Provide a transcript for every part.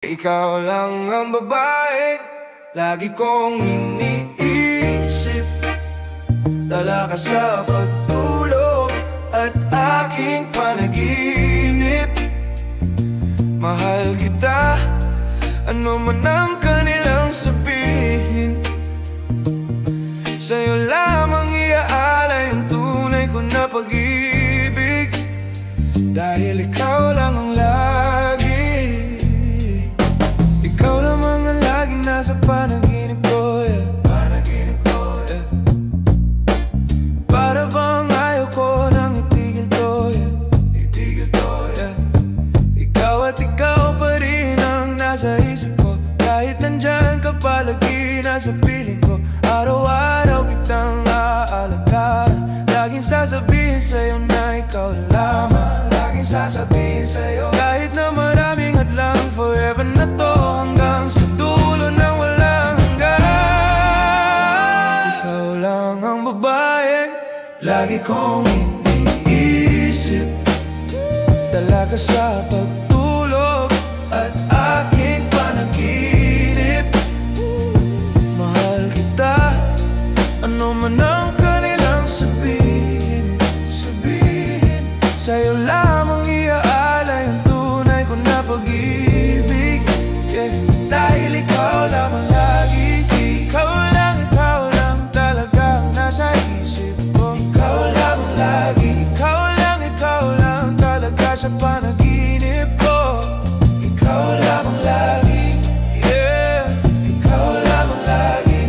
Ikaw lang ang babae lagi kong iniisip. Dala ka sa pagtulog at aking panaginip. Mahal kita, ano man ang kanilang sabihin. Sa'yo lamang iaalay ang tunay ko na pag-ibig. Dahil ikaw lang ang lagi. Ikaw lamang ang laging nasa panaginip ko, yeah. Panaginip ko, yeah. Para bang ayaw ko nang itigil to, yeah. Itigil to, yeah. Ikaw at ikaw pa rin ang nasa isip ko. Kahit nandyan ka palagi nasa piling ko. Araw-araw kitang aalagaan. Laging sasabihin sa'yo na ikaw lamang. Laging sasabihin sa'yo kahit na maraming hadlang. Forever na to hanggang sa dulo ng walang hanggan. Ikaw lang ang babae lagi kong iniisip. Dala ka sa pagtulog at aking panaginip. Mahal kita, ano man ang kanilang sabihin. Sa'yo lamang iaalay ang tunay ko na pag-ibig, yeah. Dahil ikaw lamang lagi. Ikaw lang talaga ang nasa isip ko. Ikaw lamang lagi. Ikaw lang talaga sa panaginip ko. Ikaw lamang lagi, yeah. Ikaw lamang lagi.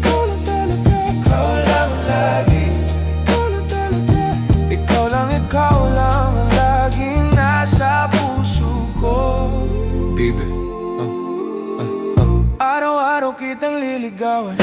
Ikaw lang talaga. Ikaw lamang lagi. Ikaw lang talaga. Ikaw lang ang laging nasa puso ko. Baby, araw-araw kitang liligawan.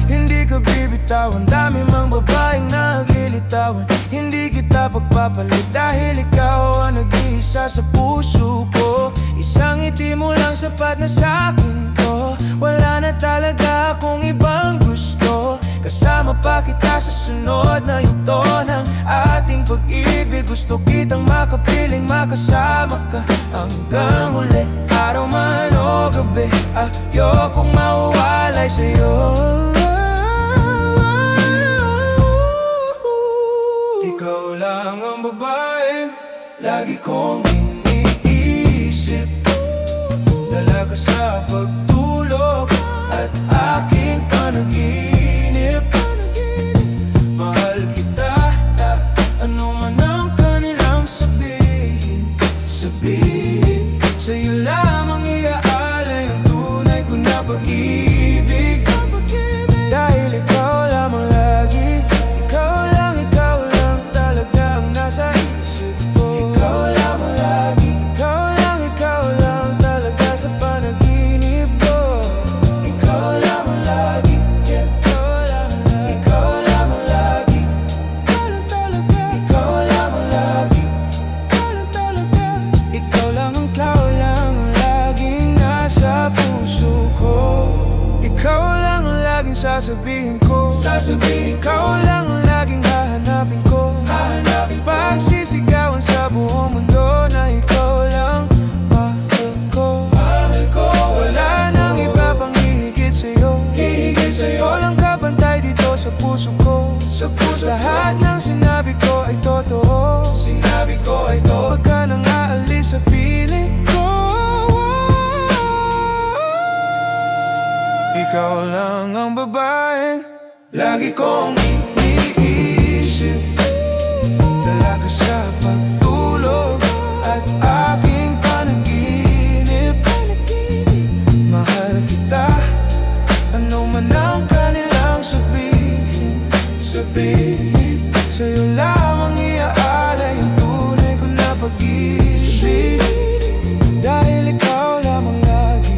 Hindi ka bibitawan. Dami mang babaeng naglilitawan. Hindi kita pagpapalit dahil ikaw ang nag-iisa sa puso ko. Isang ngiti mo lang sapat na sa'kin ko. Wala na talaga akong ibang gusto. Kasama pa kita sa sunod na yugto ng ating pag-ibig. Gusto kitang makapiling makasama ka hanggang huli. Araw man o gabi, ayokong mawalay sa'yo. Ikaw lang ang babae lagi kong iniisip. Dala ka sa pagtulog at aking panaginip. Mahal kita, ano man ang kanilang sabihin. Sa'yo lamang iaalay ang tunay ko na pag-ibig. Dahil ikaw lamang lagi. Ikaw lang talaga ang nasa isip ko. Ikaw lamang lagi. Ikaw lang talaga sa panaginip ko. Ikaw lamang lagi, yeah. Ikaw lamang lagi. Ikaw lang talaga. Ikaw lamang lagi. Ikaw lang ang laging nasa puso ko. Ikaw lang ang laging sasabihin ko. Ikaw lang ang laging hahanapin ko. Pagsisigawan sa buong mundo na ikaw lang mahal ko. Wala nang iba pang hihigit sa'yo. Ikaw lang kapantay dito sa puso ko. Lahat ng sinabi ko ay totoo. Huwag ka nang aalis sa piling ko. Ikaw lang ang babae lagi kong iniisip. Dala ka sa pagtulog at aking panaginip. Mahal kita, ano man ang kanilang sabihin. Sa'yo lamang iaalay ang tunay ko na pag-ibig. Dahil ikaw lamang lagi.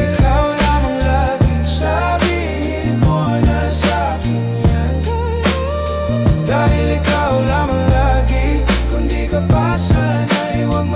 Ikaw lamang lagi. Sabihin mo na sa'kin yan. Dahil ikaw lamang lagi. Kung di ka pa sana'y huwag